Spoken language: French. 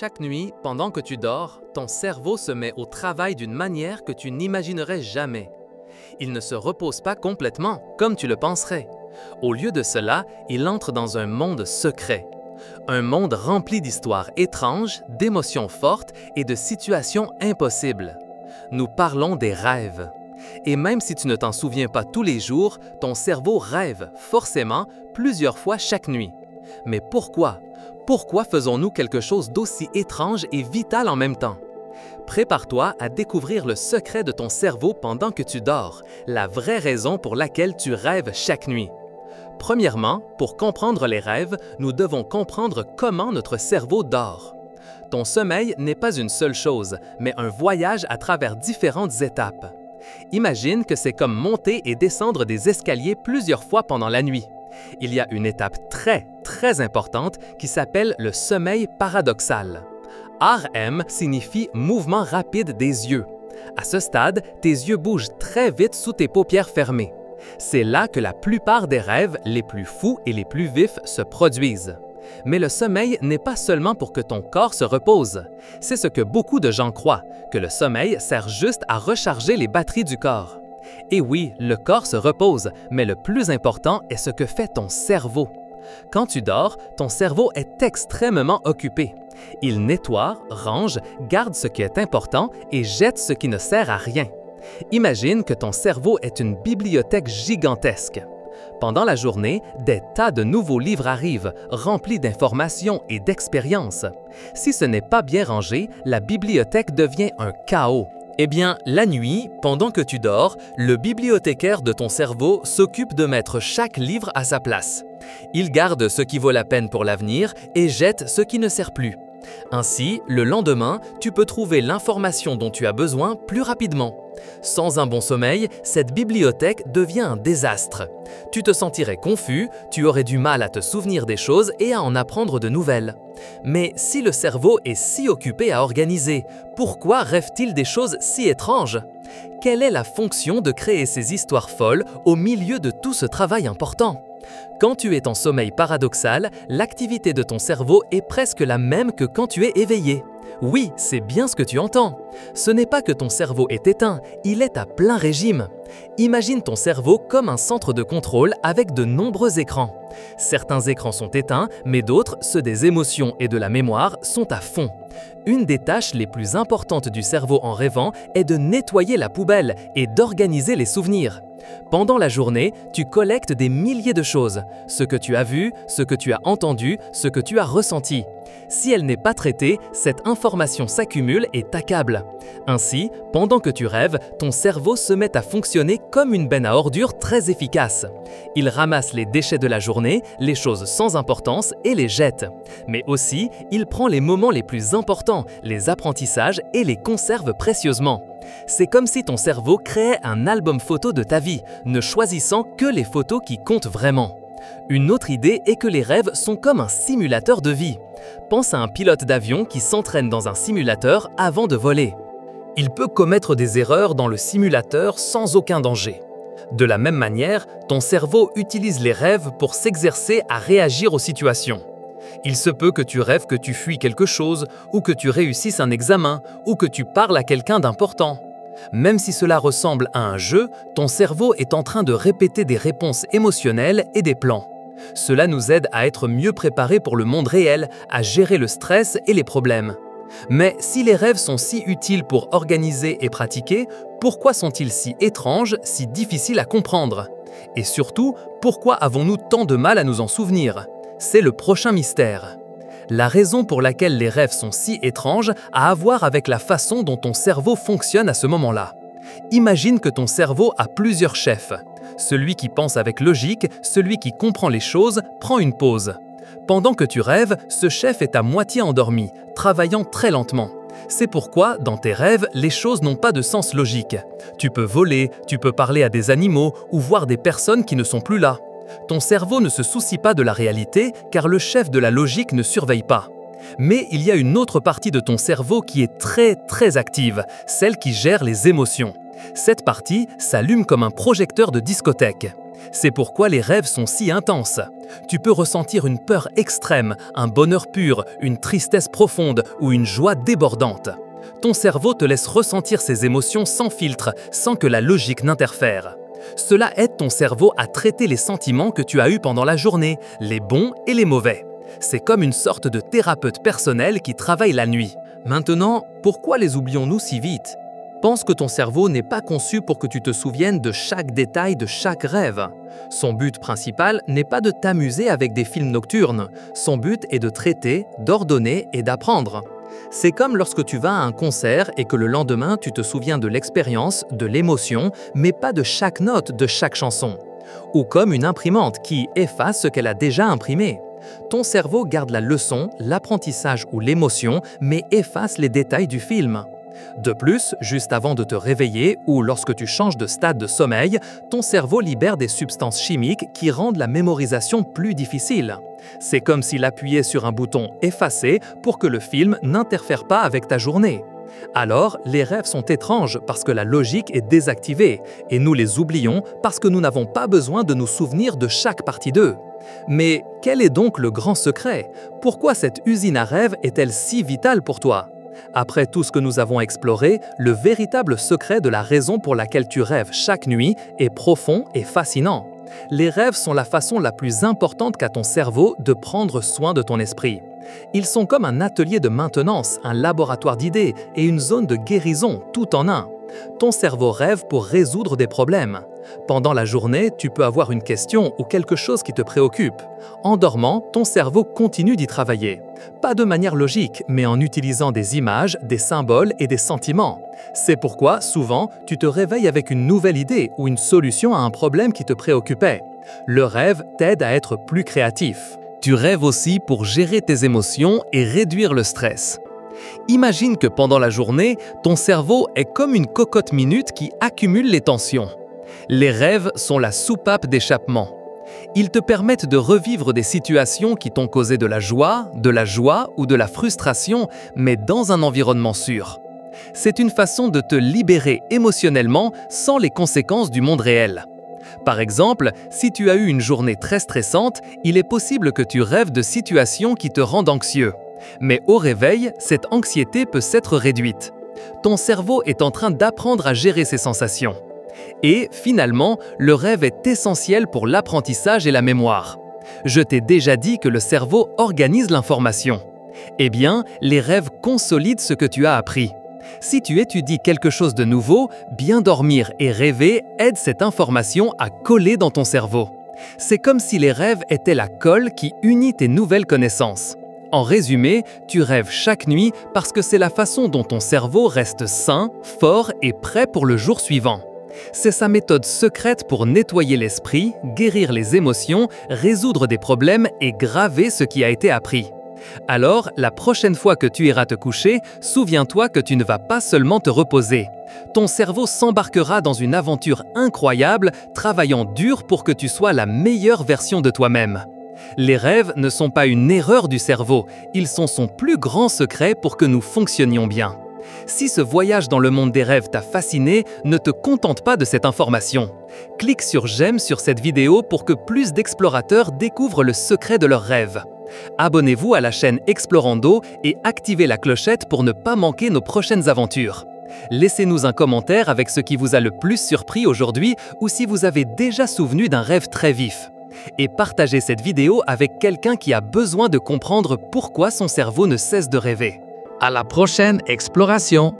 Chaque nuit, pendant que tu dors, ton cerveau se met au travail d'une manière que tu n'imaginerais jamais. Il ne se repose pas complètement, comme tu le penserais. Au lieu de cela, il entre dans un monde secret. Un monde rempli d'histoires étranges, d'émotions fortes et de situations impossibles. Nous parlons des rêves. Et même si tu ne t'en souviens pas tous les jours, ton cerveau rêve, forcément, plusieurs fois chaque nuit. Mais pourquoi? Pourquoi faisons-nous quelque chose d'aussi étrange et vital en même temps? Prépare-toi à découvrir le secret de ton cerveau pendant que tu dors, la vraie raison pour laquelle tu rêves chaque nuit. Premièrement, pour comprendre les rêves, nous devons comprendre comment notre cerveau dort. Ton sommeil n'est pas une seule chose, mais un voyage à travers différentes étapes. Imagine que c'est comme monter et descendre des escaliers plusieurs fois pendant la nuit. Il y a une étape très importante qui s'appelle le sommeil paradoxal. REM signifie mouvement rapide des yeux. À ce stade, tes yeux bougent très vite sous tes paupières fermées. C'est là que la plupart des rêves les plus fous et les plus vifs se produisent. Mais le sommeil n'est pas seulement pour que ton corps se repose. C'est ce que beaucoup de gens croient, que le sommeil sert juste à recharger les batteries du corps. Et oui, le corps se repose, mais le plus important est ce que fait ton cerveau. Quand tu dors, ton cerveau est extrêmement occupé. Il nettoie, range, garde ce qui est important et jette ce qui ne sert à rien. Imagine que ton cerveau est une bibliothèque gigantesque. Pendant la journée, des tas de nouveaux livres arrivent, remplis d'informations et d'expériences. Si ce n'est pas bien rangé, la bibliothèque devient un chaos. Eh bien, la nuit, pendant que tu dors, le bibliothécaire de ton cerveau s'occupe de mettre chaque livre à sa place. Il garde ce qui vaut la peine pour l'avenir et jette ce qui ne sert plus. Ainsi, le lendemain, tu peux trouver l'information dont tu as besoin plus rapidement. Sans un bon sommeil, cette bibliothèque devient un désastre. Tu te sentirais confus, tu aurais du mal à te souvenir des choses et à en apprendre de nouvelles. Mais si le cerveau est si occupé à organiser, pourquoi rêve-t-il des choses si étranges? Quelle est la fonction de créer ces histoires folles au milieu de tout ce travail important? Quand tu es en sommeil paradoxal, l'activité de ton cerveau est presque la même que quand tu es éveillé. Oui, c'est bien ce que tu entends. Ce n'est pas que ton cerveau est éteint, il est à plein régime. Imagine ton cerveau comme un centre de contrôle avec de nombreux écrans. Certains écrans sont éteints, mais d'autres, ceux des émotions et de la mémoire, sont à fond. Une des tâches les plus importantes du cerveau en rêvant est de nettoyer la poubelle et d'organiser les souvenirs. Pendant la journée, tu collectes des milliers de choses, ce que tu as vu, ce que tu as entendu, ce que tu as ressenti. Si elle n'est pas traitée, cette information s'accumule et t'accable. Ainsi, pendant que tu rêves, ton cerveau se met à fonctionner comme une benne à ordures très efficace. Il ramasse les déchets de la journée, les choses sans importance et les jette. Mais aussi, il prend les moments les plus importants, les apprentissages et les conserve précieusement. C'est comme si ton cerveau créait un album photo de ta vie, ne choisissant que les photos qui comptent vraiment. Une autre idée est que les rêves sont comme un simulateur de vie. Pense à un pilote d'avion qui s'entraîne dans un simulateur avant de voler. Il peut commettre des erreurs dans le simulateur sans aucun danger. De la même manière, ton cerveau utilise les rêves pour s'exercer à réagir aux situations. Il se peut que tu rêves que tu fuis quelque chose, ou que tu réussisses un examen, ou que tu parles à quelqu'un d'important. Même si cela ressemble à un jeu, ton cerveau est en train de répéter des réponses émotionnelles et des plans. Cela nous aide à être mieux préparés pour le monde réel, à gérer le stress et les problèmes. Mais si les rêves sont si utiles pour organiser et pratiquer, pourquoi sont-ils si étranges, si difficiles à comprendre? Et surtout, pourquoi avons-nous tant de mal à nous en souvenir? C'est le prochain mystère. La raison pour laquelle les rêves sont si étranges a à voir avec la façon dont ton cerveau fonctionne à ce moment-là. Imagine que ton cerveau a plusieurs chefs. Celui qui pense avec logique, celui qui comprend les choses, prend une pause. Pendant que tu rêves, ce chef est à moitié endormi, travaillant très lentement. C'est pourquoi, dans tes rêves, les choses n'ont pas de sens logique. Tu peux voler, tu peux parler à des animaux ou voir des personnes qui ne sont plus là. Ton cerveau ne se soucie pas de la réalité car le chef de la logique ne surveille pas. Mais il y a une autre partie de ton cerveau qui est très active, celle qui gère les émotions. Cette partie s'allume comme un projecteur de discothèque. C'est pourquoi les rêves sont si intenses. Tu peux ressentir une peur extrême, un bonheur pur, une tristesse profonde ou une joie débordante. Ton cerveau te laisse ressentir ces émotions sans filtre, sans que la logique n'interfère. Cela aide ton cerveau à traiter les sentiments que tu as eus pendant la journée, les bons et les mauvais. C'est comme une sorte de thérapeute personnel qui travaille la nuit. Maintenant, pourquoi les oublions-nous si vite? Pense que ton cerveau n'est pas conçu pour que tu te souviennes de chaque détail de chaque rêve. Son but principal n'est pas de t'amuser avec des films nocturnes. Son but est de traiter, d'ordonner et d'apprendre. C'est comme lorsque tu vas à un concert et que le lendemain tu te souviens de l'expérience, de l'émotion, mais pas de chaque note de chaque chanson. Ou comme une imprimante qui efface ce qu'elle a déjà imprimé. Ton cerveau garde la leçon, l'apprentissage ou l'émotion, mais efface les détails du film. De plus, juste avant de te réveiller ou lorsque tu changes de stade de sommeil, ton cerveau libère des substances chimiques qui rendent la mémorisation plus difficile. C'est comme s'il appuyait sur un bouton « Effacer » pour que le film n'interfère pas avec ta journée. Alors, les rêves sont étranges parce que la logique est désactivée et nous les oublions parce que nous n'avons pas besoin de nous souvenir de chaque partie d'eux. Mais quel est donc le grand secret? Pourquoi cette usine à rêves est-elle si vitale pour toi? Après tout ce que nous avons exploré, le véritable secret de la raison pour laquelle tu rêves chaque nuit est profond et fascinant. Les rêves sont la façon la plus importante qu'a ton cerveau de prendre soin de ton esprit. Ils sont comme un atelier de maintenance, un laboratoire d'idées et une zone de guérison tout en un. Ton cerveau rêve pour résoudre des problèmes. Pendant la journée, tu peux avoir une question ou quelque chose qui te préoccupe. En dormant, ton cerveau continue d'y travailler. Pas de manière logique, mais en utilisant des images, des symboles et des sentiments. C'est pourquoi, souvent, tu te réveilles avec une nouvelle idée ou une solution à un problème qui te préoccupait. Le rêve t'aide à être plus créatif. Tu rêves aussi pour gérer tes émotions et réduire le stress. Imagine que pendant la journée, ton cerveau est comme une cocotte minute qui accumule les tensions. Les rêves sont la soupape d'échappement. Ils te permettent de revivre des situations qui t'ont causé de la joie ou de la frustration, mais dans un environnement sûr. C'est une façon de te libérer émotionnellement sans les conséquences du monde réel. Par exemple, si tu as eu une journée très stressante, il est possible que tu rêves de situations qui te rendent anxieux. Mais au réveil, cette anxiété peut s'être réduite. Ton cerveau est en train d'apprendre à gérer ses sensations. Et finalement, le rêve est essentiel pour l'apprentissage et la mémoire. Je t'ai déjà dit que le cerveau organise l'information. Eh bien, les rêves consolident ce que tu as appris. Si tu étudies quelque chose de nouveau, bien dormir et rêver aide cette information à coller dans ton cerveau. C'est comme si les rêves étaient la colle qui unit tes nouvelles connaissances. En résumé, tu rêves chaque nuit parce que c'est la façon dont ton cerveau reste sain, fort et prêt pour le jour suivant. C'est sa méthode secrète pour nettoyer l'esprit, guérir les émotions, résoudre des problèmes et graver ce qui a été appris. Alors, la prochaine fois que tu iras te coucher, souviens-toi que tu ne vas pas seulement te reposer. Ton cerveau s'embarquera dans une aventure incroyable, travaillant dur pour que tu sois la meilleure version de toi-même. Les rêves ne sont pas une erreur du cerveau, ils sont son plus grand secret pour que nous fonctionnions bien. Si ce voyage dans le monde des rêves t'a fasciné, ne te contente pas de cette information. Clique sur j'aime sur cette vidéo pour que plus d'explorateurs découvrent le secret de leurs rêves. Abonnez-vous à la chaîne Explorando et activez la clochette pour ne pas manquer nos prochaines aventures. Laissez-nous un commentaire avec ce qui vous a le plus surpris aujourd'hui ou si vous avez déjà souvenu d'un rêve très vif. Et partagez cette vidéo avec quelqu'un qui a besoin de comprendre pourquoi son cerveau ne cesse de rêver. À la prochaine exploration!